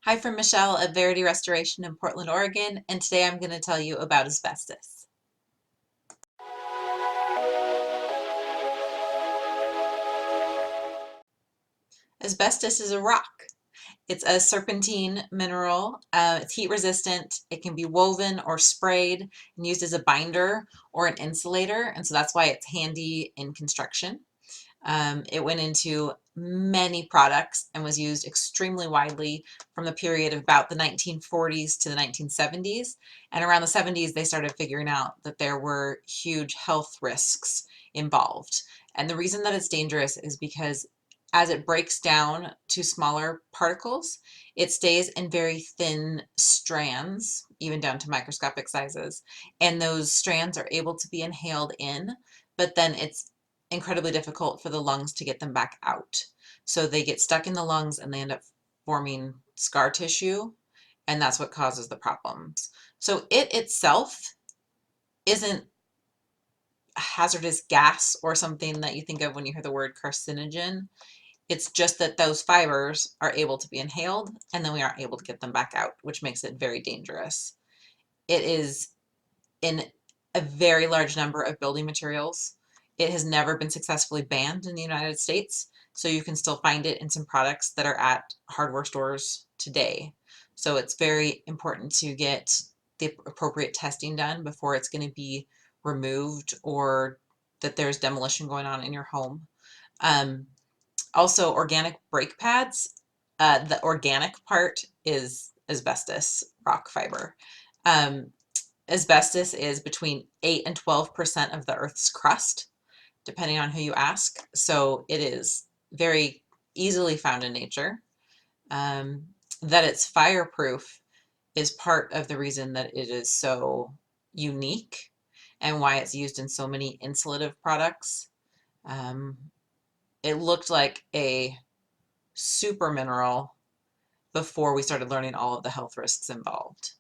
Hi from Michelle at Verity Restoration in Portland, Oregon, and today I'm going to tell you about asbestos. Asbestos is a rock. It's a serpentine mineral. It's heat resistant. It can be woven or sprayed and used as a binder or an insulator, and so that's why it's handy in construction. It went into many products and was used extremely widely from the period of about the 1940s to the 1970s. And around the 70s, they started figuring out that there were huge health risks involved. And the reason that it's dangerous is because as it breaks down to smaller particles, it stays in very thin strands, even down to microscopic sizes. And those strands are able to be inhaled in, but then it's incredibly difficult for the lungs to get them back out. So they get stuck in the lungs and they end up forming scar tissue, and that's what causes the problems. So it itself isn't a hazardous gas or something that you think of when you hear the word carcinogen. It's just that those fibers are able to be inhaled and then we aren't able to get them back out, which makes it very dangerous. It is in a very large number of building materials. It has never been successfully banned in the United States, so you can still find it in some products that are at hardware stores today. So it's very important to get the appropriate testing done before it's going to be removed or that there's demolition going on in your home. Um, Also, organic brake pads. The organic part is asbestos rock fiber. Um, Asbestos is between 8 and 12% of the Earth's crust, depending on who you ask. So it is very easily found in nature. Um, that it's fireproof is part of the reason that it is so unique and why it's used in so many insulative products. Um, it looked like a super mineral before we started learning all of the health risks involved.